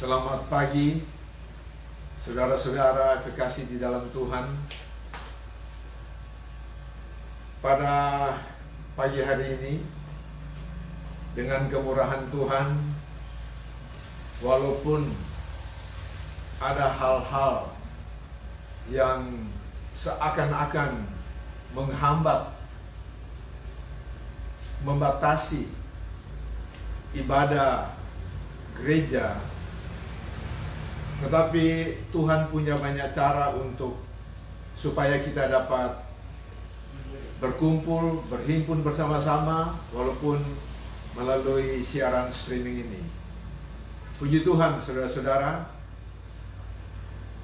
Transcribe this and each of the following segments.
Selamat pagi, saudara-saudara kekasih di dalam Tuhan. Pada pagi hari ini, dengan kemurahan Tuhan, walaupun ada hal-hal yang seakan-akan menghambat, membatasi ibadah gereja, tetapi Tuhan punya banyak cara supaya kita dapat berkumpul, berhimpun bersama-sama walaupun melalui siaran streaming ini. Puji Tuhan, saudara-saudara,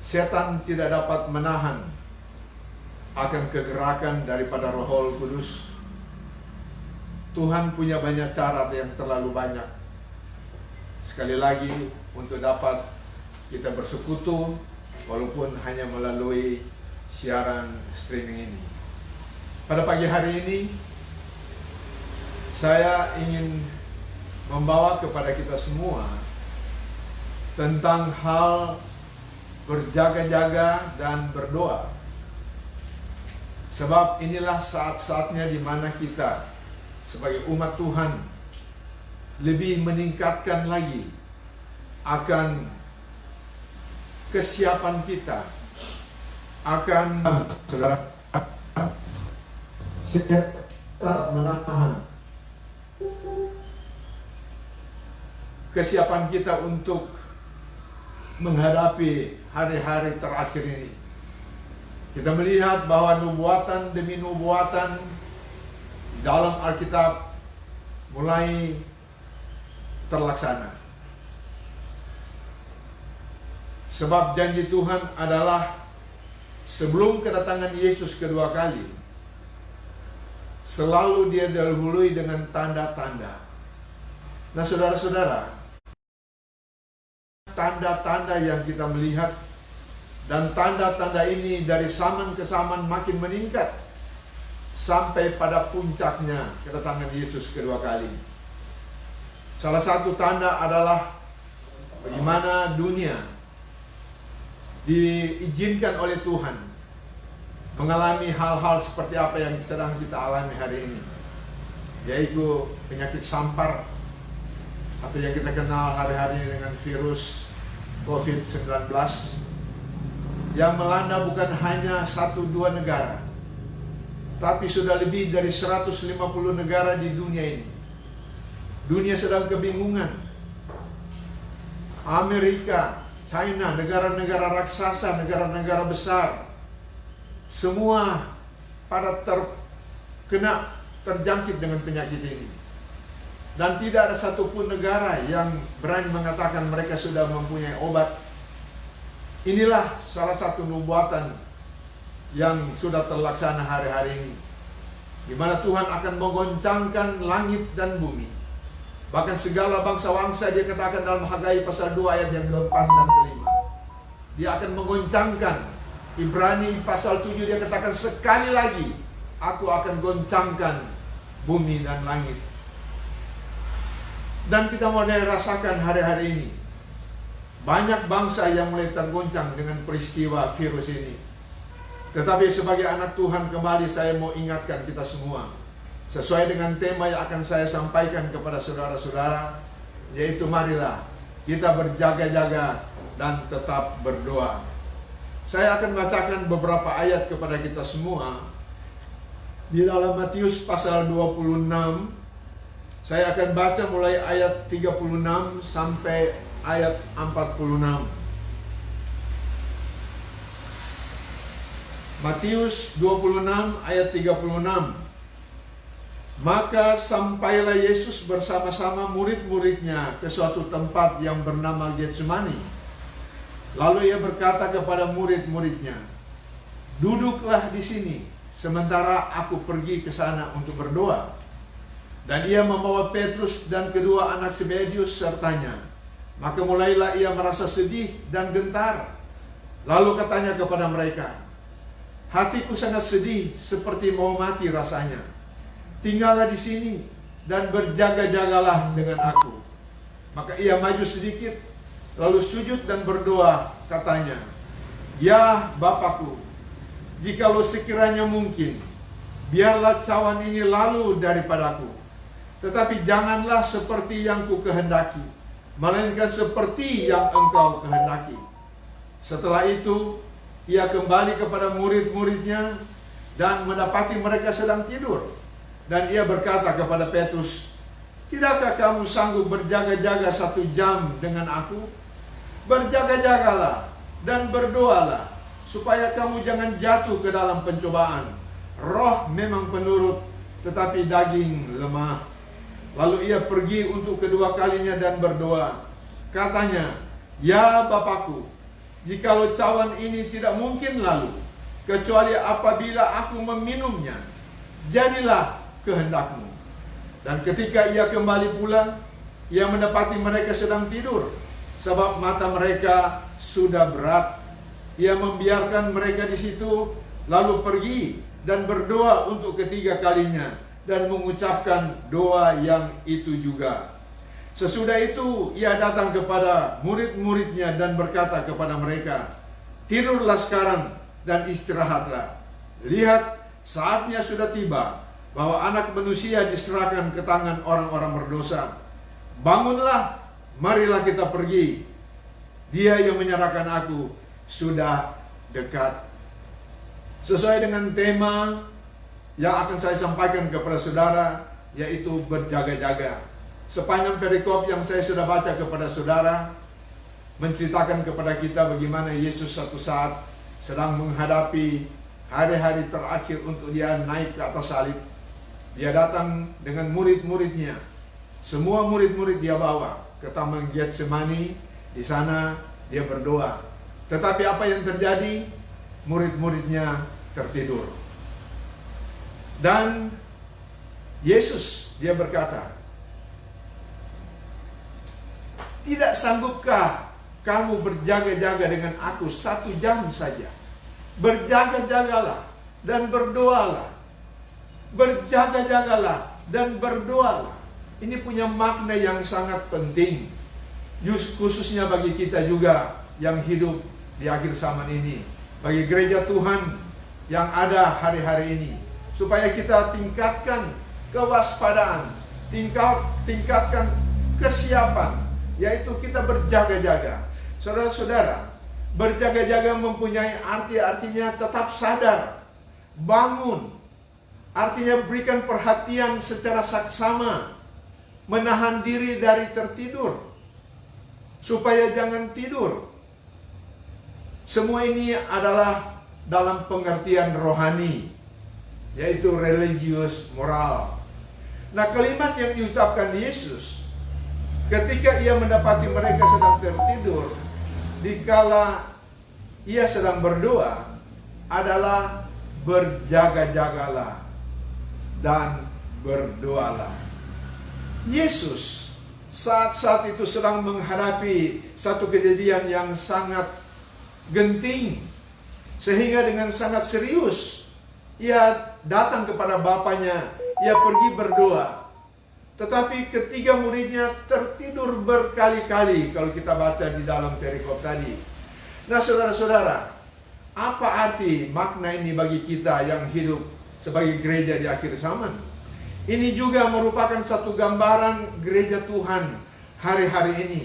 setan tidak dapat menahan akan kegerakan daripada Roh Kudus. Tuhan punya banyak cara yang terlalu banyak. Sekali lagi, untuk dapat kita bersekutu walaupun hanya melalui siaran streaming ini. Pada pagi hari ini, saya ingin membawa kepada kita semua tentang hal berjaga-jaga dan berdoa. Sebab inilah saat-saatnya di mana kita sebagai umat Tuhan lebih meningkatkan lagi akan kesiapan kita, akan menahan kesiapan kita untuk menghadapi hari-hari terakhir ini. Kita melihat bahwa nubuatan demi nubuatan di dalam Alkitab mulai terlaksana. Sebab janji Tuhan adalah sebelum kedatangan Yesus kedua kali, selalu dia didahului dengan tanda-tanda. Nah, saudara-saudara, tanda-tanda yang kita melihat, dan tanda-tanda ini dari zaman ke zaman makin meningkat sampai pada puncaknya kedatangan Yesus kedua kali. Salah satu tanda adalah bagaimana dunia diizinkan oleh Tuhan mengalami hal-hal seperti apa yang sedang kita alami hari ini, yaitu penyakit sampar atau yang kita kenal hari-hari ini dengan virus COVID-19 yang melanda bukan hanya 1-2 negara, tapi sudah lebih dari 150 negara di dunia ini. Dunia sedang kebingungan. Amerika, China, negara-negara raksasa, negara-negara besar, semua pada terjangkit dengan penyakit ini. Dan tidak ada satupun negara yang berani mengatakan mereka sudah mempunyai obat. Inilah salah satu nubuatan yang sudah terlaksana hari-hari ini, di mana Tuhan akan menggoncangkan langit dan bumi. Bahkan segala bangsa-bangsa, dia katakan dalam Hagai pasal 2 ayat yang keempat dan kelima. Dia akan menggoncangkan. Ibrani pasal 7 dia katakan sekali lagi, aku akan goncangkan bumi dan langit. Dan kita mulai rasakan hari-hari ini, banyak bangsa yang mulai tergoncang dengan peristiwa virus ini. Tetapi sebagai anak Tuhan, kembali saya mau ingatkan kita semua, sesuai dengan tema yang akan saya sampaikan kepada saudara-saudara, yaitu marilah kita berjaga-jaga dan tetap berdoa. Saya akan bacakan beberapa ayat kepada kita semua di dalam Matius pasal 26. Saya akan baca mulai ayat 36 sampai ayat 46. Matius 26 ayat 36. Maka sampailah Yesus bersama-sama murid-muridnya ke suatu tempat yang bernama Getsemani. Lalu ia berkata kepada murid-muridnya, "Duduklah di sini, sementara aku pergi ke sana untuk berdoa." Dan ia membawa Petrus dan kedua anak Zebedius sertanya. Maka mulailah ia merasa sedih dan gentar. Lalu katanya kepada mereka, "Hatiku sangat sedih, seperti mau mati rasanya. Tinggallah di sini dan berjaga-jagalah dengan aku." Maka ia maju sedikit, lalu sujud dan berdoa, katanya, "Ya Bapakku, jikalau sekiranya mungkin, biarlah cawan ini lalu daripadaku. Tetapi janganlah seperti yang ku kehendaki, melainkan seperti yang Engkau kehendaki." Setelah itu, ia kembali kepada murid-muridnya dan mendapati mereka sedang tidur. Dan ia berkata kepada Petrus, "Tidakkah kamu sanggup berjaga-jaga 1 jam dengan aku? Berjaga-jagalah dan berdoalah, supaya kamu jangan jatuh ke dalam pencobaan. Roh memang penurut, tetapi daging lemah." Lalu ia pergi untuk kedua kalinya dan berdoa. Katanya, "Ya Bapakku, jikalau cawan ini tidak mungkin lalu, kecuali apabila aku meminumnya, jadilah kehendakmu." Dan ketika ia kembali pulang, ia mendapati mereka sedang tidur, sebab mata mereka sudah berat. Ia membiarkan mereka di situ, lalu pergi dan berdoa untuk ketiga kalinya, dan mengucapkan doa yang itu juga. Sesudah itu ia datang kepada murid-muridnya dan berkata kepada mereka, "Tidurlah sekarang dan istirahatlah. Lihat, saatnya sudah tiba bahwa Anak Manusia diserahkan ke tangan orang-orang berdosa. Bangunlah, marilah kita pergi. Dia yang menyerahkan aku sudah dekat." Sesuai dengan tema yang akan saya sampaikan kepada saudara, yaitu berjaga-jaga. Sepanjang perikop yang saya sudah baca kepada saudara, menceritakan kepada kita bagaimana Yesus satu saat sedang menghadapi hari-hari terakhir untuk dia naik ke atas salib. Dia datang dengan murid-muridnya. Semua murid-murid dia bawa ke Taman Getsemani. Di sana dia berdoa. Tetapi apa yang terjadi? Murid-muridnya tertidur. Dan Yesus, dia berkata, "Tidak sanggupkah kamu berjaga-jaga dengan aku 1 jam saja? Berjaga-jagalah dan berdoalah. Berjaga-jagalah dan berdoalah." Ini punya makna yang sangat penting, khususnya bagi kita juga yang hidup di akhir zaman ini, bagi gereja Tuhan yang ada hari-hari ini, supaya kita tingkatkan kewaspadaan, tingkatkan kesiapan, yaitu kita berjaga-jaga. Saudara-saudara, berjaga-jaga mempunyai artinya tetap sadar, bangun, artinya berikan perhatian secara saksama, menahan diri dari tertidur, supaya jangan tidur. Semua ini adalah dalam pengertian rohani, yaitu religius moral. Nah, kalimat yang diucapkan Yesus ketika ia mendapati mereka sedang tertidur, dikala ia sedang berdoa, adalah berjaga-jagalah dan berdoalah. Yesus saat-saat itu sedang menghadapi satu kejadian yang sangat genting, sehingga dengan sangat serius ia datang kepada Bapanya, ia pergi berdoa. Tetapi ketiga muridnya tertidur berkali-kali kalau kita baca di dalam perikop tadi. Nah, saudara-saudara, apa arti makna ini bagi kita yang hidup sebagai gereja di akhir zaman? Ini juga merupakan satu gambaran gereja Tuhan hari-hari ini,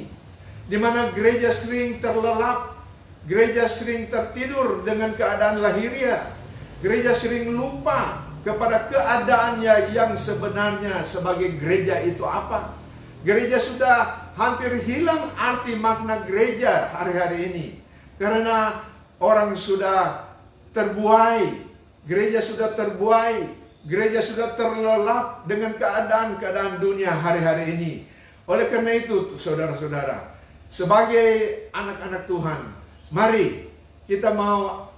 di mana gereja sering terlelap, gereja sering tertidur dengan keadaan lahiriah, gereja sering lupa kepada keadaannya yang sebenarnya sebagai gereja itu apa. Gereja sudah hampir hilang arti makna gereja hari-hari ini, karena orang sudah terbuai, gereja sudah terbuai, gereja sudah terlelap dengan keadaan-keadaan dunia hari-hari ini. Oleh karena itu, saudara-saudara, sebagai anak-anak Tuhan, mari kita mau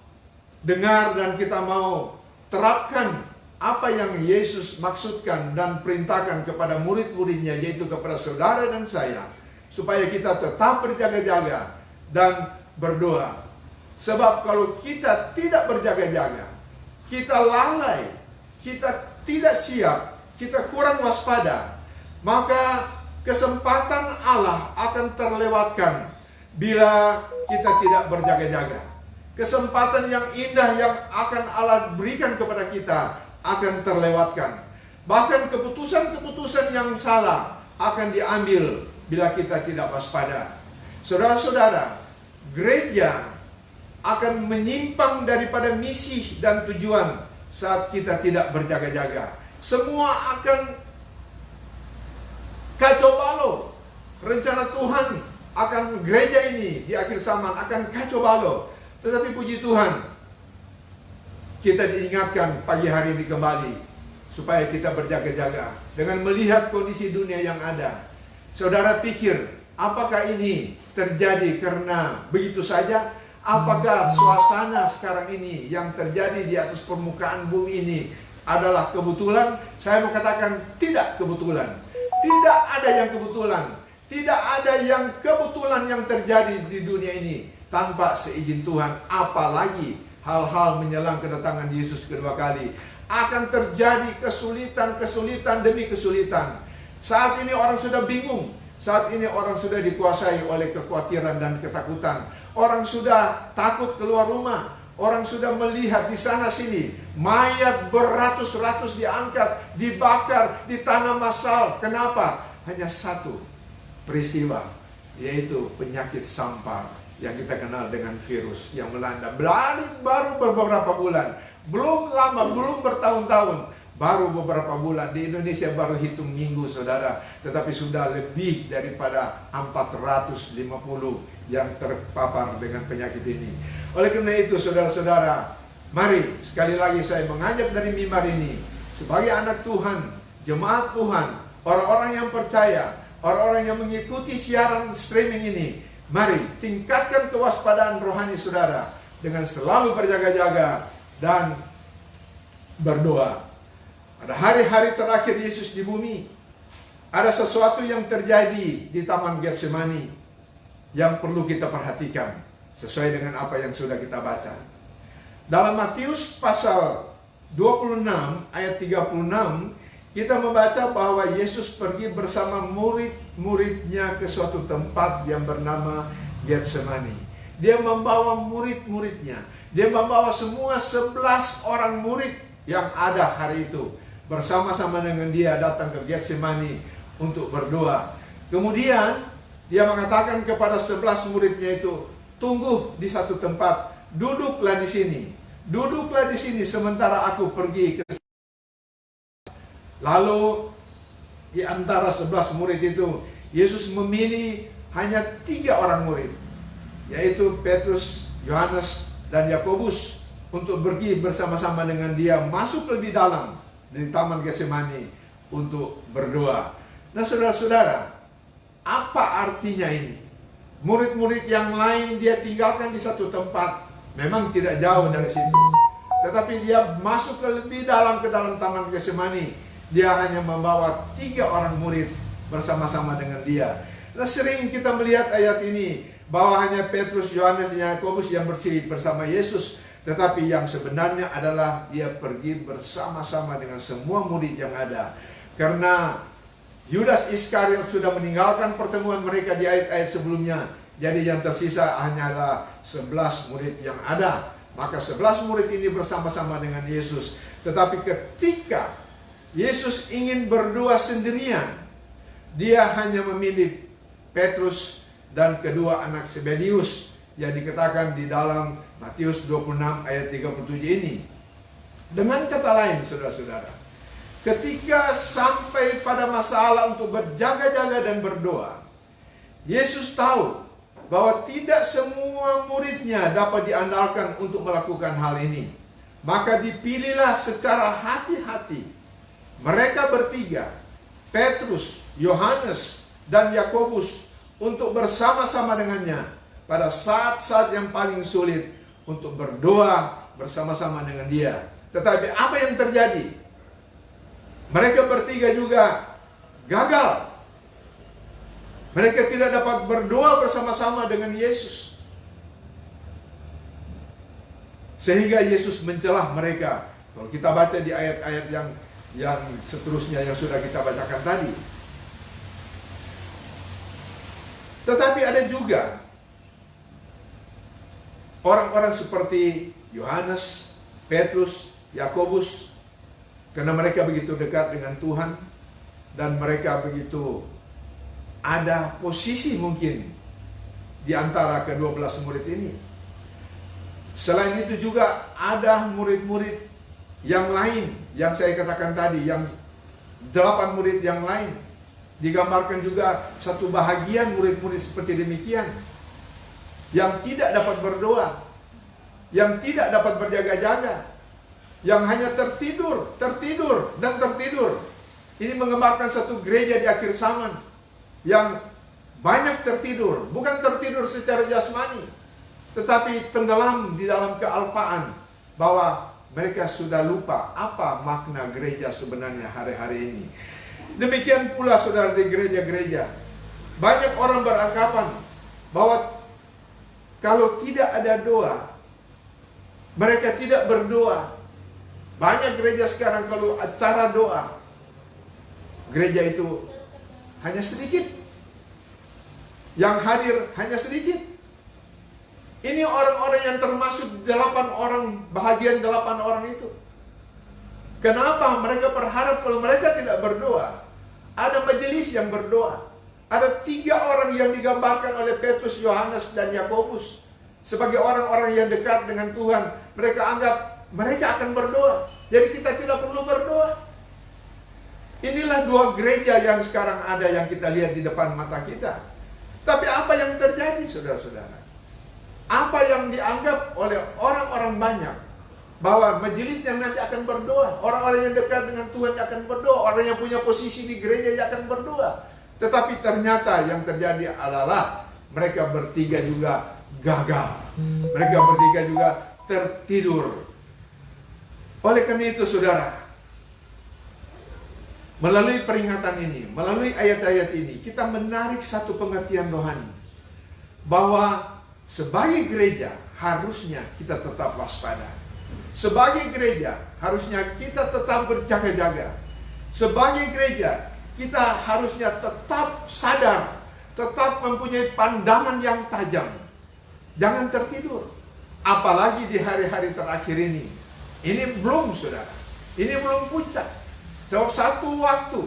dengar dan kita mau terapkan apa yang Yesus maksudkan dan perintahkan kepada murid-muridnya, yaitu kepada saudara dan saya, supaya kita tetap berjaga-jaga dan berdoa. Sebab kalau kita tidak berjaga-jaga, kita lalai, kita tidak siap, kita kurang waspada, maka kesempatan Allah akan terlewatkan bila kita tidak berjaga-jaga. Kesempatan yang indah yang akan Allah berikan kepada kita akan terlewatkan. Bahkan keputusan-keputusan yang salah akan diambil bila kita tidak waspada. Saudara-saudara, gereja akan menyimpang daripada misi dan tujuan saat kita tidak berjaga-jaga. Semua akan kacau balau. Rencana Tuhan akan gereja ini di akhir zaman akan kacau balau. Tetapi puji Tuhan, kita diingatkan pagi hari ini kembali supaya kita berjaga-jaga dengan melihat kondisi dunia yang ada. Saudara pikir, apakah ini terjadi karena begitu saja? Apakah suasana sekarang ini yang terjadi di atas permukaan bumi ini adalah kebetulan? Saya mau katakan tidak kebetulan. Tidak ada yang kebetulan. Tidak ada yang kebetulan yang terjadi di dunia ini tanpa seizin Tuhan. Apalagi hal-hal menjelang kedatangan Yesus kedua kali. Akan terjadi kesulitan demi kesulitan. Saat ini orang sudah bingung. Saat ini orang sudah dikuasai oleh kekhawatiran dan ketakutan. Orang sudah takut keluar rumah. Orang sudah melihat di sana sini mayat beratus-ratus diangkat, dibakar, ditanam massal. Kenapa? Hanya satu peristiwa, yaitu penyakit sampar yang kita kenal dengan virus yang melanda. Baru beberapa bulan, belum lama, belum bertahun-tahun. Baru beberapa bulan, di Indonesia baru hitung minggu saudara, tetapi sudah lebih daripada 450 yang terpapar dengan penyakit ini. Oleh karena itu saudara-saudara, mari sekali lagi saya mengajak dari mimbar ini, sebagai anak Tuhan, jemaat Tuhan, orang-orang yang percaya, orang-orang yang mengikuti siaran streaming ini, mari tingkatkan kewaspadaan rohani saudara dengan selalu berjaga-jaga dan berdoa. Pada hari-hari terakhir Yesus di bumi, ada sesuatu yang terjadi di Taman Getsemani yang perlu kita perhatikan sesuai dengan apa yang sudah kita baca. Dalam Matius pasal 26 ayat 36, kita membaca bahwa Yesus pergi bersama murid-muridnya ke suatu tempat yang bernama Getsemani. Dia membawa murid-muridnya. Dia membawa semua 11 orang murid yang ada hari itu. Bersama-sama dengan dia datang ke Getsemani untuk berdoa. Kemudian dia mengatakan kepada 11 muridnya itu, tunggu di satu tempat, duduklah di sini. Duduklah di sini sementara aku pergi ke. Lalu di antara 11 murid itu, Yesus memilih hanya 3 orang murid, yaitu Petrus, Yohanes, dan Yakobus, untuk pergi bersama-sama dengan dia masuk lebih dalam di Taman Getsemani untuk berdoa. Nah saudara-saudara, apa artinya ini? Murid-murid yang lain dia tinggalkan di satu tempat, memang tidak jauh dari situ, tetapi dia masuk ke lebih dalam ke dalam Taman Getsemani. Dia hanya membawa 3 orang murid bersama-sama dengan dia. Nah sering kita melihat ayat ini bahwa hanya Petrus, Yohanes, dan Yakobus yang bersama Yesus. Tetapi yang sebenarnya adalah dia pergi bersama-sama dengan semua murid yang ada. Karena Yudas Iskariot sudah meninggalkan pertemuan mereka di ayat-ayat sebelumnya. Jadi yang tersisa hanyalah 11 murid yang ada. Maka 11 murid ini bersama-sama dengan Yesus. Tetapi ketika Yesus ingin berdoa sendirian, dia hanya memilih Petrus dan kedua anak Zebedius yang dikatakan di dalam Matius 26 ayat 37 ini. Dengan kata lain saudara-saudara, ketika sampai pada masalah untuk berjaga-jaga dan berdoa, Yesus tahu bahwa tidak semua muridnya dapat diandalkan untuk melakukan hal ini. Maka dipilihlah secara hati-hati mereka bertiga, Petrus, Yohanes, dan Yakobus, untuk bersama-sama dengannya pada saat-saat yang paling sulit untuk berdoa bersama-sama dengan dia. Tetapi apa yang terjadi? Mereka bertiga juga gagal. Mereka tidak dapat berdoa bersama-sama dengan Yesus. Sehingga Yesus mencelah mereka. Kalau kita baca di ayat-ayat yang seterusnya yang sudah kita bacakan tadi. Tetapi ada juga orang-orang seperti Yohanes, Petrus, Yakobus, karena mereka begitu dekat dengan Tuhan dan mereka begitu ada posisi mungkin di antara ke-12 murid ini. Selain itu juga ada murid-murid yang lain yang saya katakan tadi, yang 8 murid yang lain. Digambarkan juga satu bahagian murid-murid seperti demikian, yang tidak dapat berdoa, yang tidak dapat berjaga-jaga, yang hanya tertidur. Ini menggambarkan satu gereja di akhir zaman yang banyak tertidur, bukan tertidur secara jasmani, tetapi tenggelam di dalam kealpaan, bahwa mereka sudah lupa apa makna gereja sebenarnya hari-hari ini. Demikian pula saudara di gereja-gereja, banyak orang beranggapan bahwa kalau tidak ada doa, mereka tidak berdoa. Banyak gereja sekarang kalau acara doa, gereja itu hanya sedikit, yang hadir hanya sedikit. Ini orang-orang yang termasuk 8 orang, bahagian 8 orang itu. Kenapa mereka berharap kalau mereka tidak berdoa? Ada majelis yang berdoa. Ada 3 orang yang digambarkan oleh Petrus, Yohanes, dan Yakobus sebagai orang-orang yang dekat dengan Tuhan. Mereka anggap mereka akan berdoa, jadi kita tidak perlu berdoa. Inilah 2 gereja yang sekarang ada, yang kita lihat di depan mata kita. Tapi apa yang terjadi, saudara-saudara? Apa yang dianggap oleh orang-orang banyak, bahwa majelis yang nanti akan berdoa, orang-orang yang dekat dengan Tuhan yang akan berdoa, orang yang punya posisi di gereja yang akan berdoa. Tetapi ternyata yang terjadi adalah mereka bertiga juga gagal. Mereka bertiga juga tertidur. Oleh karena itu, saudara, melalui peringatan ini, melalui ayat-ayat ini, kita menarik satu pengertian rohani, bahwa sebagai gereja harusnya kita tetap waspada. Sebagai gereja harusnya kita tetap berjaga-jaga. Sebagai gereja kita harusnya tetap sadar, tetap mempunyai pandangan yang tajam. Jangan tertidur. Apalagi di hari-hari terakhir ini. Ini belum, saudara. Ini belum puncak. Sebab satu waktu,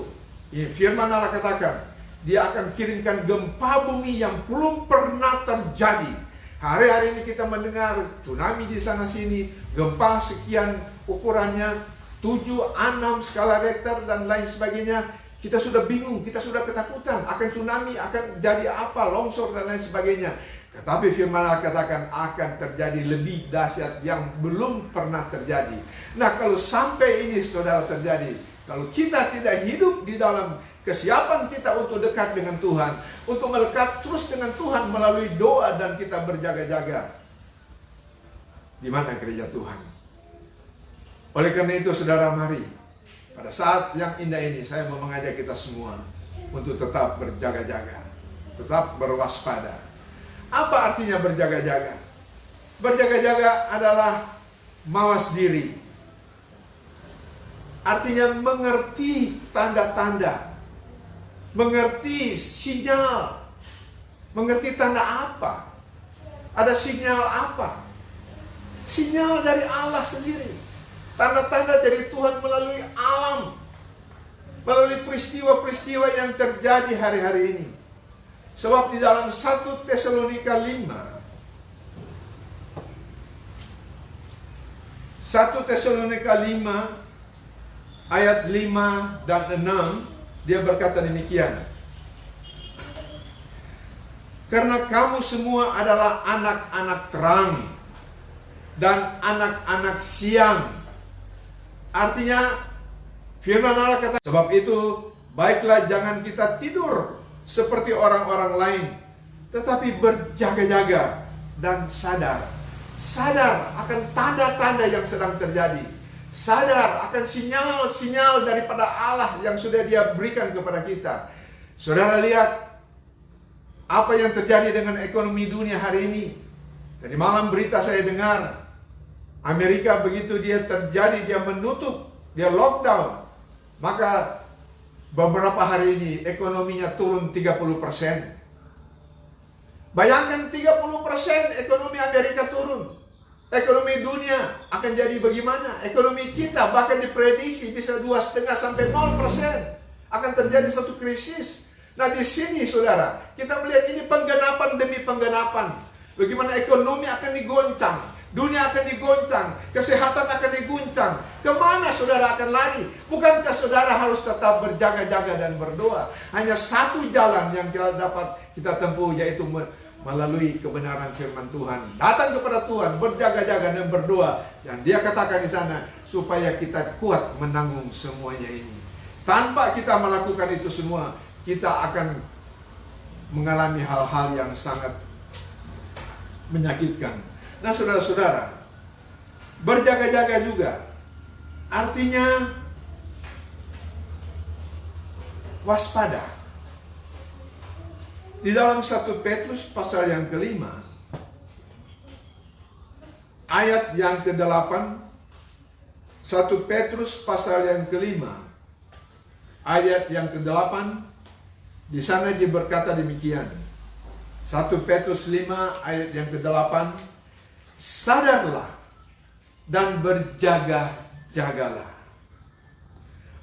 firman Allah katakan, Dia akan kirimkan gempa bumi yang belum pernah terjadi. Hari-hari ini kita mendengar tsunami di sana-sini, gempa sekian ukurannya, 7, 6 skala Richter dan lain sebagainya. Kita sudah bingung, kita sudah ketakutan akan tsunami, akan jadi apa, longsor dan lain sebagainya. Tetapi firman Allah katakan akan terjadi lebih dahsyat yang belum pernah terjadi. Nah, kalau sampai ini saudara terjadi, kalau kita tidak hidup di dalam kesiapan kita untuk dekat dengan Tuhan, untuk melekat terus dengan Tuhan melalui doa dan kita berjaga-jaga, di mana gereja Tuhan? Oleh karena itu, saudara, mari pada saat yang indah ini saya mau mengajak kita semua untuk tetap berjaga-jaga, tetap berwaspada. Apa artinya berjaga-jaga? Berjaga-jaga adalah mawas diri. Artinya mengerti tanda-tanda, mengerti sinyal, mengerti tanda apa, ada sinyal apa, sinyal dari Allah sendiri, tanda-tanda dari Tuhan melalui alam, melalui peristiwa-peristiwa yang terjadi hari-hari ini. Sebab di dalam 1 Tesalonika 5, 1 Tesalonika 5 ayat 5 dan 6, dia berkata demikian. Karena kamu semua adalah anak-anak terang dan anak-anak siang. Artinya firman Allah kata, sebab itu baiklah jangan kita tidur seperti orang-orang lain, tetapi berjaga-jaga dan sadar. Sadar akan tanda-tanda yang sedang terjadi. Sadar akan sinyal-sinyal daripada Allah yang sudah Dia berikan kepada kita. Saudara lihat apa yang terjadi dengan ekonomi dunia hari ini. Tadi malam berita saya dengar, Amerika begitu dia terjadi, dia menutup, dia lockdown, maka beberapa hari ini ekonominya turun 30%. Bayangkan 30% ekonomi Amerika turun. Ekonomi dunia akan jadi bagaimana? Ekonomi kita bahkan diprediksi bisa 2,5 sampai 0% akan terjadi satu krisis. Nah di sini saudara, kita melihat ini penggenapan demi penggenapan. Bagaimana ekonomi akan digoncang, dunia akan digoncang, kesehatan akan diguncang. Kemana saudara akan lari? Bukankah saudara harus tetap berjaga-jaga dan berdoa? Hanya satu jalan yang dapat kita tempuh, yaitu melalui kebenaran firman Tuhan. Datang kepada Tuhan, berjaga-jaga dan berdoa. Dan dia katakan di sana, supaya kita kuat menanggung semuanya ini. Tanpa kita melakukan itu semua, kita akan mengalami hal-hal yang sangat menyakitkan. Nah saudara-saudara, berjaga-jaga juga artinya waspada. Di dalam 1 Petrus pasal yang ke-5 ayat yang ke-8, 1 Petrus pasal yang ke-5 ayat yang ke-8, di sana dia berkata demikian. 1 Petrus 5 ayat yang ke-8, sadarlah dan berjaga-jagalah.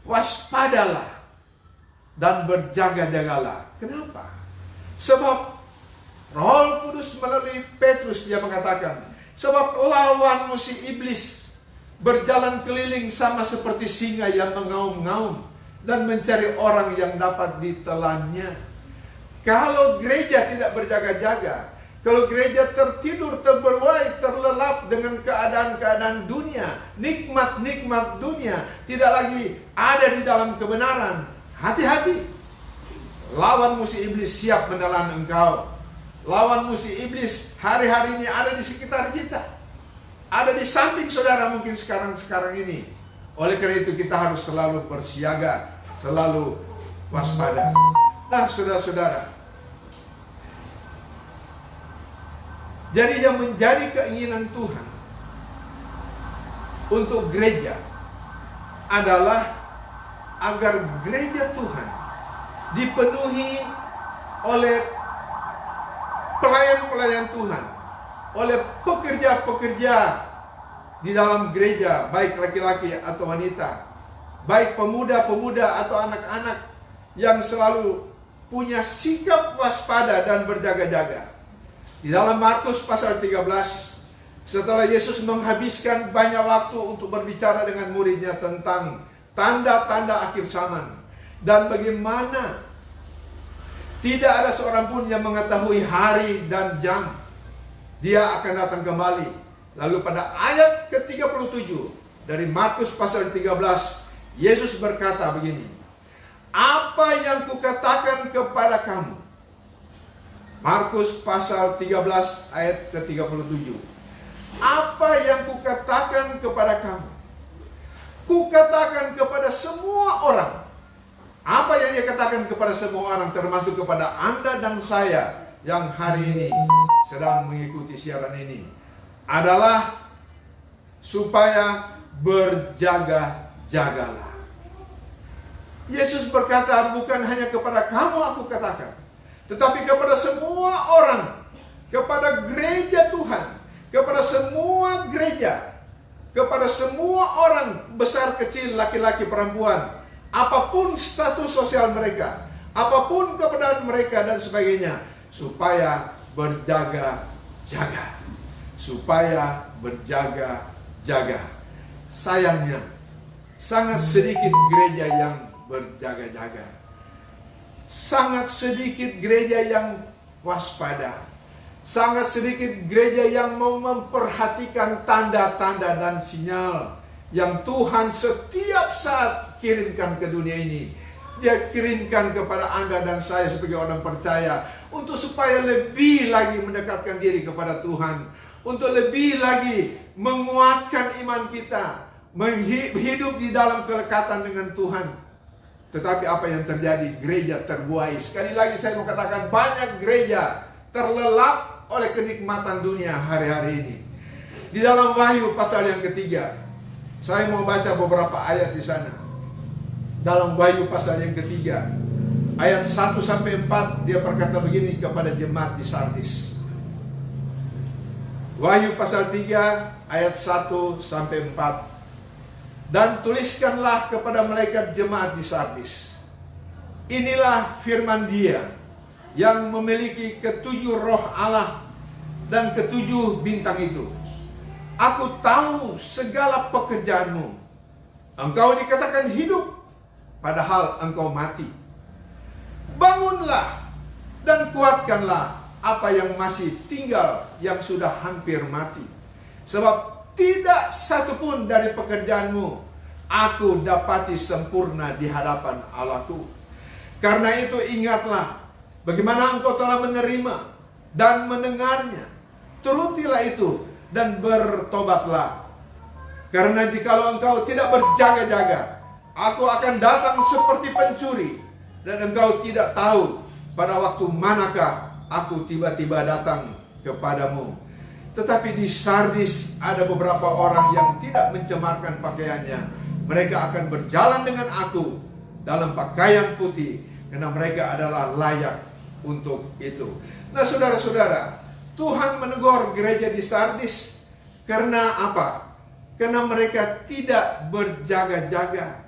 Waspadalah dan berjaga-jagalah. Kenapa? Sebab Roh Kudus melalui Petrus dia mengatakan, sebab lawanmu si iblis berjalan keliling sama seperti singa yang mengaum-ngaum dan mencari orang yang dapat ditelannya. Kalau gereja tidak berjaga-jaga, kalau gereja tertidur, terbuai, terlelap dengan keadaan-keadaan dunia, nikmat-nikmat dunia, tidak lagi ada di dalam kebenaran, hati-hati. Lawan musuh iblis siap menelan engkau. Lawan musuh iblis hari-hari ini ada di sekitar kita. Ada di samping saudara mungkin sekarang ini. Oleh karena itu kita harus selalu bersiaga, selalu waspada. Nah saudara-saudara, jadi yang menjadi keinginan Tuhan untuk gereja adalah agar gereja Tuhan dipenuhi oleh pelayan-pelayan Tuhan, oleh pekerja-pekerja di dalam gereja, baik laki-laki atau wanita, baik pemuda-pemuda atau anak-anak, yang selalu punya sikap waspada dan berjaga-jaga. Di dalam Markus pasal 13, setelah Yesus menghabiskan banyak waktu untuk berbicara dengan muridnya tentang tanda-tanda akhir zaman, dan bagaimana tidak ada seorang pun yang mengetahui hari dan jam dia akan datang kembali. Lalu pada ayat ke-37 dari Markus pasal 13, Yesus berkata begini, apa yang kukatakan kepada kamu? Markus pasal 13 ayat ke-37. Apa yang kukatakan kepada kamu? Kukatakan kepada semua orang. Apa yang dia katakan kepada semua orang, termasuk kepada Anda dan saya yang hari ini sedang mengikuti siaran ini, adalah supaya berjaga-jagalah. Yesus berkata, bukan hanya kepada kamu aku katakan, tetapi kepada semua orang, kepada gereja Tuhan, kepada semua gereja, kepada semua orang besar kecil, laki-laki perempuan, apapun status sosial mereka, apapun kebenaran mereka dan sebagainya, supaya berjaga-jaga. Supaya berjaga-jaga. Sayangnya, sangat sedikit gereja yang berjaga-jaga. Sangat sedikit gereja yang waspada. Sangat sedikit gereja yang mau memperhatikan tanda-tanda dan sinyal yang Tuhan setiap saat kirimkan ke dunia ini. Dia kirimkan kepada Anda dan saya sebagai orang percaya, untuk supaya lebih lagi mendekatkan diri kepada Tuhan, untuk lebih lagi menguatkan iman kita, hidup di dalam kelekatan dengan Tuhan. Tetapi apa yang terjadi? Gereja terbuai. Sekali lagi saya mau katakan, banyak gereja terlelap oleh kenikmatan dunia hari-hari ini. Di dalam Wahyu pasal yang ketiga, saya mau baca beberapa ayat di sana. Dalam Wahyu pasal yang ketiga, ayat 1-4, dia berkata begini kepada jemaat di Sardis. Wahyu pasal 3 ayat 1 sampai 4. Dan tuliskanlah kepada malaikat jemaat di Sardis, inilah firman Dia yang memiliki ketujuh roh Allah dan ketujuh bintang itu. Aku tahu segala pekerjaanmu. Engkau dikatakan hidup, padahal engkau mati. Bangunlah dan kuatkanlah apa yang masih tinggal yang sudah hampir mati. Sebab tidak satupun dari pekerjaanmu aku dapati sempurna di hadapan Allahku. Karena itu ingatlah bagaimana engkau telah menerima dan mendengarnya. Turutilah itu dan bertobatlah. Karena jikalau engkau tidak berjaga-jaga, aku akan datang seperti pencuri, dan engkau tidak tahu pada waktu manakah aku tiba-tiba datang kepadamu. Tetapi di Sardis ada beberapa orang yang tidak mencemarkan pakaiannya. Mereka akan berjalan dengan aku dalam pakaian putih, karena mereka adalah layak untuk itu. Nah, saudara-saudara, Tuhan menegur gereja di Sardis karena apa? Karena mereka tidak berjaga-jaga.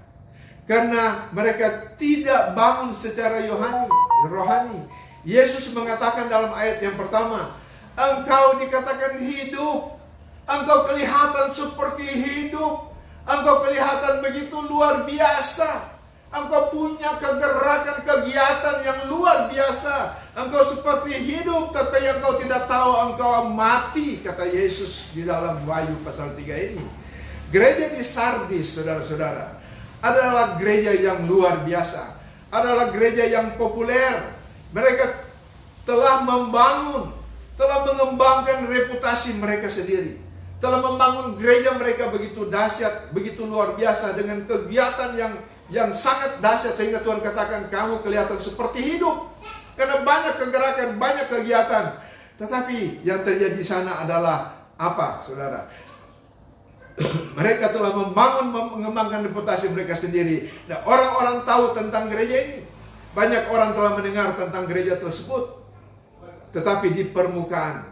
Karena mereka tidak bangun secara rohani. Yesus mengatakan dalam ayat yang pertama, engkau dikatakan hidup, engkau kelihatan seperti hidup, engkau kelihatan begitu luar biasa, engkau punya kegerakan kegiatan yang luar biasa, engkau seperti hidup, tapi yang kau tidak tahu engkau mati, kata Yesus di dalam Wahyu pasal 3 ini. Gereja di Sardis, saudara-saudara, adalah gereja yang luar biasa, adalah gereja yang populer. Mereka telah mengembangkan reputasi mereka sendiri, telah membangun gereja mereka begitu dahsyat, begitu luar biasa, dengan kegiatan yang sangat dahsyat, sehingga Tuhan katakan kamu kelihatan seperti hidup, karena banyak kegerakan, banyak kegiatan. Tetapi yang terjadi di sana adalah apa, saudara? Mereka telah mengembangkan reputasi mereka sendiri, dan orang-orang tahu tentang gereja ini. Banyak orang telah mendengar tentang gereja tersebut. Tetapi di permukaan,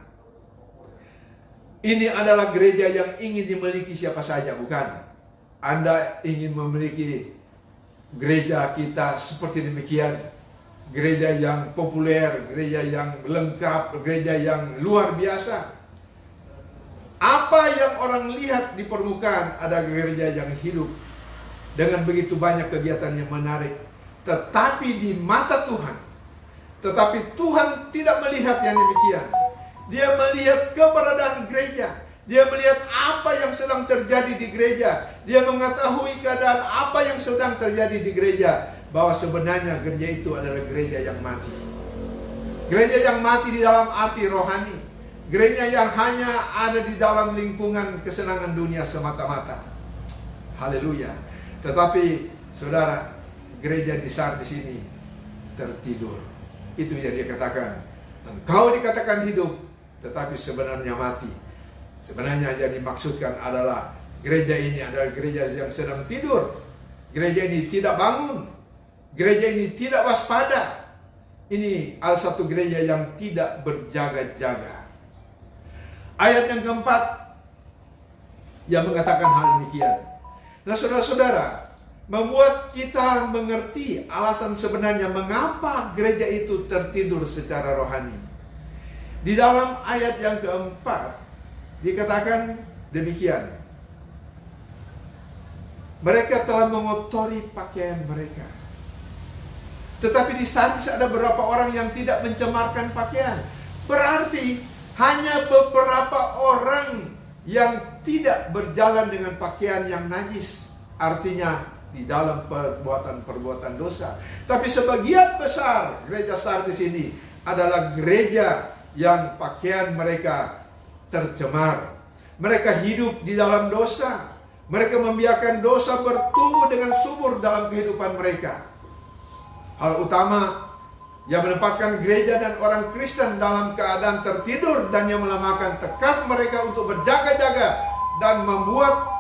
ini adalah gereja yang ingin dimiliki siapa saja, bukan? Anda ingin memiliki gereja kita seperti demikian, gereja yang populer, gereja yang lengkap, gereja yang luar biasa. Apa yang orang lihat di permukaan ada gereja yang hidup dengan begitu banyak kegiatan yang menarik, tetapi di mata Tuhan tidak melihat yang demikian. Dia melihat keberadaan gereja. Dia melihat apa yang sedang terjadi di gereja. Dia mengetahui keadaan apa yang sedang terjadi di gereja. Bahwa sebenarnya gereja itu adalah gereja yang mati. Gereja yang mati di dalam arti rohani. Gereja yang hanya ada di dalam lingkungan kesenangan dunia semata-mata. Haleluya. Tetapi saudara, gereja di Sardis ini tertidur. Itu yang dia katakan, engkau dikatakan hidup, tetapi sebenarnya mati. Sebenarnya yang dimaksudkan adalah gereja ini adalah gereja yang sedang tidur. Gereja ini tidak bangun. Gereja ini tidak waspada. Ini adalah satu gereja yang tidak berjaga-jaga. Ayat yang keempat yang mengatakan hal demikian. Nah, saudara-saudara, membuat kita mengerti alasan sebenarnya mengapa gereja itu tertidur secara rohani. Di dalam ayat yang keempat dikatakan demikian. Mereka telah mengotori pakaian mereka. Tetapi di Sardis ada beberapa orang yang tidak mencemarkan pakaian. Berarti hanya beberapa orang yang tidak berjalan dengan pakaian yang najis. Artinya di dalam perbuatan-perbuatan dosa. Tapi sebagian besar gereja Sardis ini adalah gereja yang pakaian mereka tercemar. Mereka hidup di dalam dosa. Mereka membiarkan dosa bertumbuh dengan subur dalam kehidupan mereka. Hal utama yang menempatkan gereja dan orang Kristen dalam keadaan tertidur dan yang melamakan tekad mereka untuk berjaga-jaga dan membuat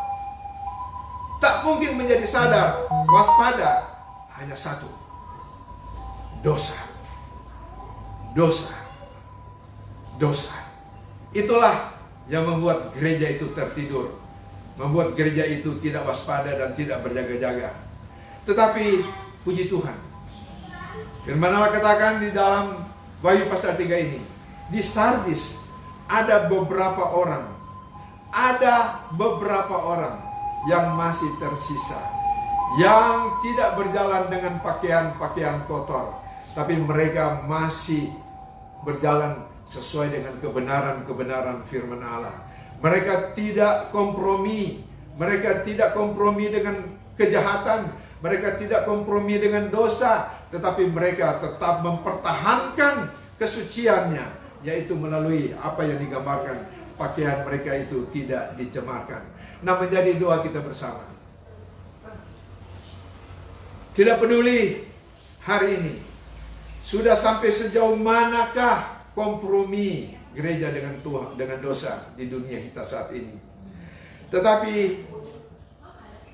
tak mungkin menjadi sadar, waspada, hanya satu: dosa. Dosa. Dosa. Itulah yang membuat gereja itu tertidur, membuat gereja itu tidak waspada dan tidak berjaga-jaga. Tetapi puji Tuhan, firman Allah katakan di dalam Wahyu pasal 3 ini, di Sardis ada beberapa orang yang masih tersisa, yang tidak berjalan dengan pakaian-pakaian kotor, tapi mereka masih berjalan sesuai dengan kebenaran-kebenaran firman Allah. Mereka tidak kompromi. Mereka tidak kompromi dengan kejahatan. Mereka tidak kompromi dengan dosa. Tetapi mereka tetap mempertahankan kesuciannya, yaitu melalui apa yang digambarkan. Pakaian mereka itu tidak dicemarkan. Nah, menjadi doa kita bersama. Tidak peduli hari ini sudah sampai sejauh manakah kompromi gereja dengan Tuhan, dengan dosa di dunia kita saat ini. Tetapi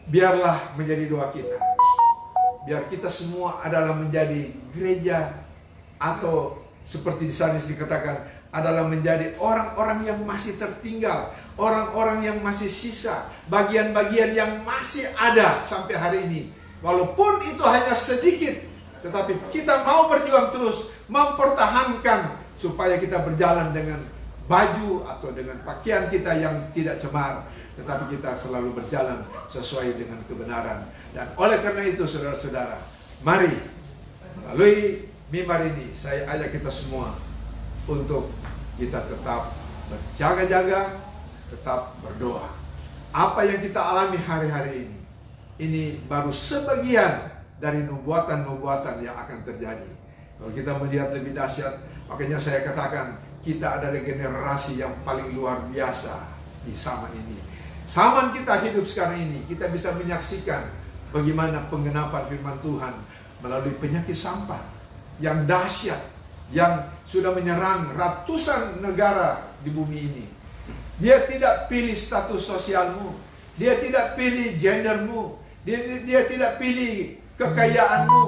biarlah menjadi doa kita, biar kita semua adalah menjadi gereja, atau seperti di sana dikatakan adalah menjadi orang-orang yang masih tertinggal, orang-orang yang masih sisa, bagian-bagian yang masih ada sampai hari ini. Walaupun itu hanya sedikit, tetapi kita mau berjuang terus mempertahankan supaya kita berjalan dengan baju atau dengan pakaian kita yang tidak cemar, tetapi kita selalu berjalan sesuai dengan kebenaran. Dan oleh karena itu, saudara-saudara, mari melalui mimbar ini saya ajak kita semua untuk kita tetap berjaga-jaga, tetap berdoa. Apa yang kita alami hari-hari ini baru sebagian dari nubuatan-nubuatan yang akan terjadi. Kalau kita melihat lebih dahsyat, makanya saya katakan kita adalah generasi yang paling luar biasa di zaman ini. Zaman kita hidup sekarang ini, kita bisa menyaksikan bagaimana penggenapan firman Tuhan melalui penyakit sampar yang dahsyat, yang sudah menyerang ratusan negara di bumi ini. Dia tidak pilih status sosialmu, dia tidak pilih gendermu, dia tidak pilih kekayaanmu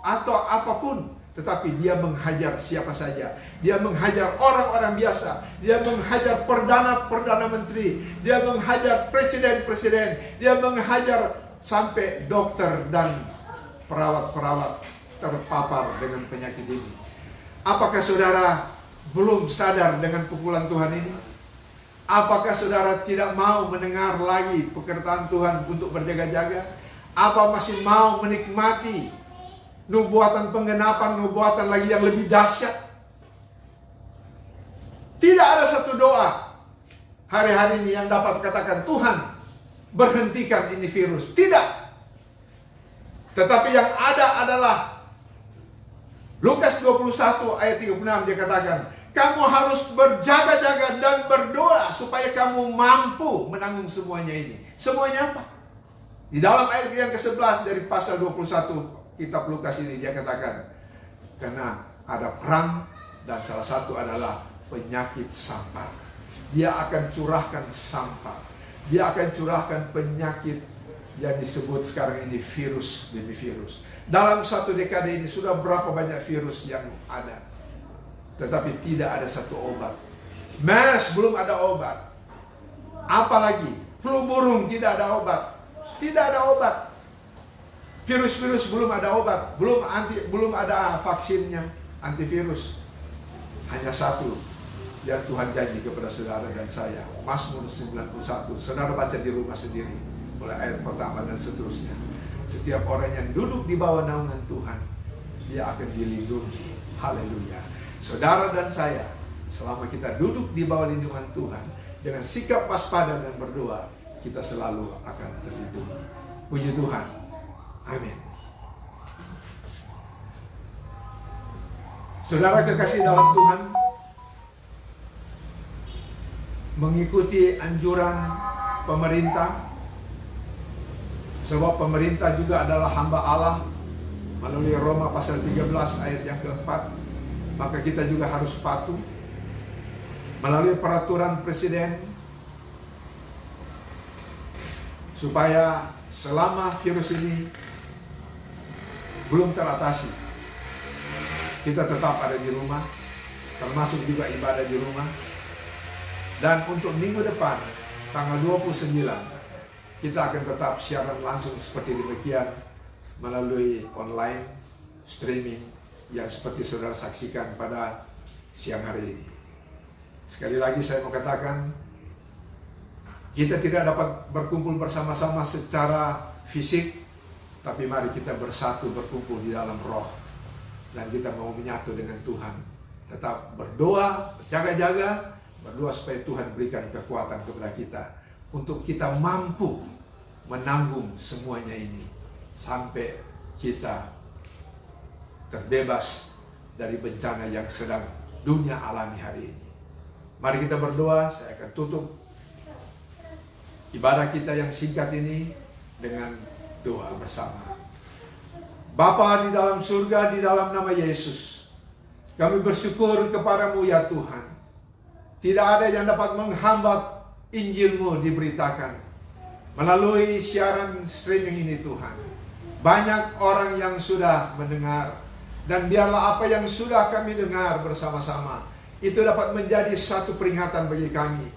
atau apapun. Tetapi dia menghajar siapa saja. Dia menghajar orang-orang biasa. Dia menghajar perdana menteri. Dia menghajar presiden-presiden. Dia menghajar sampai dokter dan perawat-perawat terpapar dengan penyakit ini. Apakah saudara belum sadar dengan pukulan Tuhan ini? Apakah saudara tidak mau mendengar lagi pekerjaan Tuhan untuk berjaga-jaga? Apa masih mau menikmati nubuatan penggenapan, nubuatan lagi yang lebih dahsyat? Tidak ada satu doa hari-hari ini yang dapat katakan, Tuhan berhentikan ini virus. Tidak. Tetapi yang ada adalah Lukas 21 ayat 36, dia katakan, kamu harus berjaga-jaga dan berdoa supaya kamu mampu menanggung semuanya ini. Semuanya apa? Di dalam ayat yang ke-11 dari pasal 21 kitab Lukas ini, dia katakan, karena ada perang dan salah satu adalah penyakit sampar. Dia akan curahkan sampar. Dia akan curahkan penyakit yang disebut sekarang ini virus demi virus. Dalam satu dekade ini sudah berapa banyak virus yang ada, tetapi tidak ada satu obat. MERS belum ada obat. Apalagi flu burung tidak ada obat. Tidak ada obat. Virus-virus belum ada obat, belum ada vaksinnya, antivirus. Hanya satu yang Tuhan janji kepada saudara dan saya, Mazmur 91. Saudara baca di rumah sendiri, mulai ayat pertama dan seterusnya. Setiap orang yang duduk di bawah naungan Tuhan, dia akan dilindungi. Haleluya. Saudara dan saya, selama kita duduk di bawah lindungan Tuhan, dengan sikap waspada dan berdoa, kita selalu akan terlindungi. Puji Tuhan. Amin. Saudara kekasih dalam Tuhan, mengikuti anjuran pemerintah, sebab pemerintah juga adalah hamba Allah melalui Roma pasal 13 ayat yang keempat, maka kita juga harus patuh melalui peraturan presiden supaya selama virus ini belum teratasi, kita tetap ada di rumah, termasuk juga ibadah di rumah. Dan untuk minggu depan, tanggal 29, kita akan tetap siaran langsung seperti demikian melalui online streaming yang seperti saudara saksikan pada siang hari ini. Sekali lagi saya mau katakan, kita tidak dapat berkumpul bersama-sama secara fisik, tapi mari kita bersatu berkumpul di dalam roh. Dan kita mau menyatu dengan Tuhan. Tetap berdoa, jaga-jaga, berdoa supaya Tuhan berikan kekuatan kepada kita untuk kita mampu menanggung semuanya ini sampai kita terbebas dari bencana yang sedang dunia alami hari ini. Mari kita berdoa. Saya akan tutup ibadah kita yang singkat ini dengan doa bersama. Bapa di dalam surga, di dalam nama Yesus, kami bersyukur kepadamu ya Tuhan. Tidak ada yang dapat menghambat Injil-Mu diberitakan melalui siaran streaming ini Tuhan. Banyak orang yang sudah mendengar, dan biarlah apa yang sudah kami dengar bersama-sama itu dapat menjadi satu peringatan bagi kami.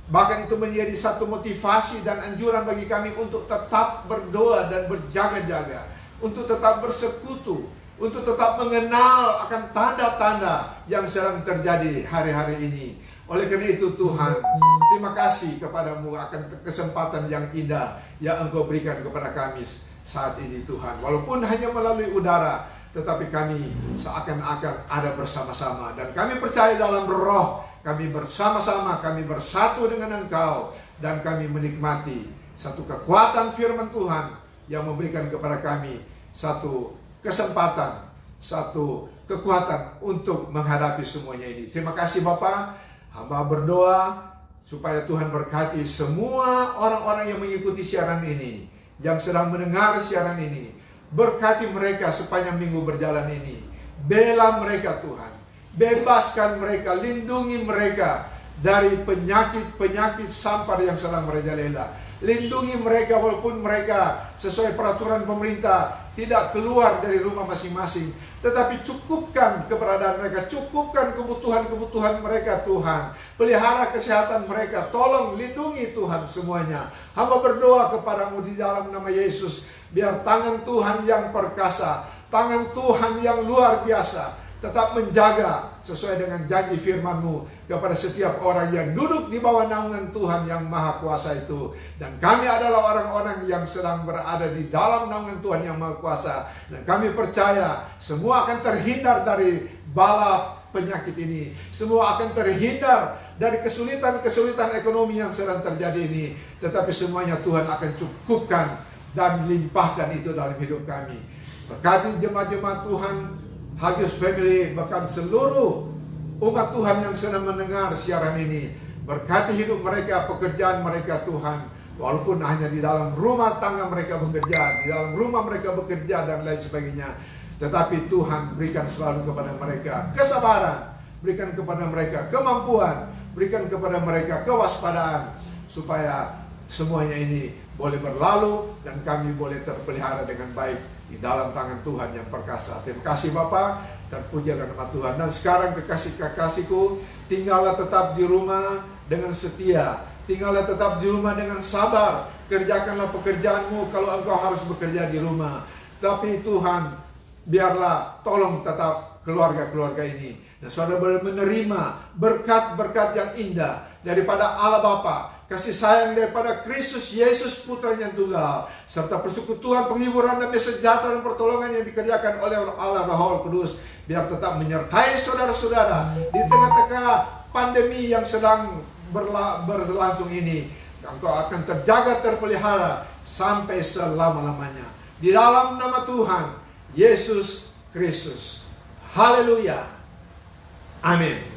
Bahkan itu menjadi satu motivasi dan anjuran bagi kami untuk tetap berdoa dan berjaga-jaga, untuk tetap bersekutu, untuk tetap mengenal akan tanda-tanda yang sedang terjadi hari-hari ini. Oleh karena itu Tuhan, terima kasih kepadamu akan kesempatan yang indah yang Engkau berikan kepada kami saat ini Tuhan. Walaupun hanya melalui udara, tetapi kami seakan-akan ada bersama-sama. Dan kami percaya dalam roh, kami bersama-sama, kami bersatu dengan Engkau. Dan kami menikmati satu kekuatan firman Tuhan yang memberikan kepada kami satu kesempatan, satu kekuatan untuk menghadapi semuanya ini. Terima kasih Bapa. Hamba berdoa supaya Tuhan berkati semua orang-orang yang mengikuti siaran ini, yang sedang mendengar siaran ini. Berkati mereka sepanjang minggu berjalan ini. Bela mereka Tuhan. Bebaskan mereka, lindungi mereka dari penyakit-penyakit sampar yang sedang merajalela. Lindungi mereka walaupun mereka sesuai peraturan pemerintah tidak keluar dari rumah masing-masing, tetapi cukupkan keberadaan mereka, cukupkan kebutuhan-kebutuhan mereka Tuhan. Pelihara kesehatan mereka, tolong lindungi Tuhan semuanya. Hamba berdoa kepadamu di dalam nama Yesus, biar tangan Tuhan yang perkasa, tangan Tuhan yang luar biasa tetap menjaga sesuai dengan janji firman-Mu kepada setiap orang yang duduk di bawah naungan Tuhan yang Maha Kuasa itu. Dan kami adalah orang-orang yang sedang berada di dalam naungan Tuhan yang Maha Kuasa. Dan kami percaya semua akan terhindar dari bala penyakit ini. Semua akan terhindar dari kesulitan-kesulitan ekonomi yang sedang terjadi ini. Tetapi semuanya Tuhan akan cukupkan dan limpahkan itu dalam hidup kami. Berkati jemaat-jemaat Tuhan, Hagios Family, bahkan seluruh umat Tuhan yang sedang mendengar siaran ini. Berkati hidup mereka, pekerjaan mereka Tuhan. Walaupun hanya di dalam rumah tangga mereka bekerja, di dalam rumah mereka bekerja dan lain sebagainya. Tetapi Tuhan berikan selalu kepada mereka kesabaran, berikan kepada mereka kemampuan, berikan kepada mereka kewaspadaan, supaya semuanya ini boleh berlalu dan kami boleh terpelihara dengan baik di dalam tangan Tuhan yang perkasa. Terima kasih Bapa, terpuji nama Tuhan. Dan sekarang kekasih-kekasihku, tinggallah tetap di rumah dengan setia, tinggallah tetap di rumah dengan sabar, kerjakanlah pekerjaanmu kalau engkau harus bekerja di rumah. Tapi Tuhan, biarlah tolong tetap keluarga-keluarga ini, dan saudara boleh menerima berkat-berkat yang indah daripada Allah Bapa, kasih sayang daripada Kristus Yesus Putranya yang tunggal, serta persekutuan, penghiburan, dan sejahtera dan pertolongan yang dikerjakan oleh Allah Roh Kudus, biar tetap menyertai saudara-saudara di tengah-tengah pandemi yang sedang berlangsung ini. Engkau akan terjaga, terpelihara sampai selama-lamanya. Di dalam nama Tuhan Yesus Kristus. Haleluya. Amin.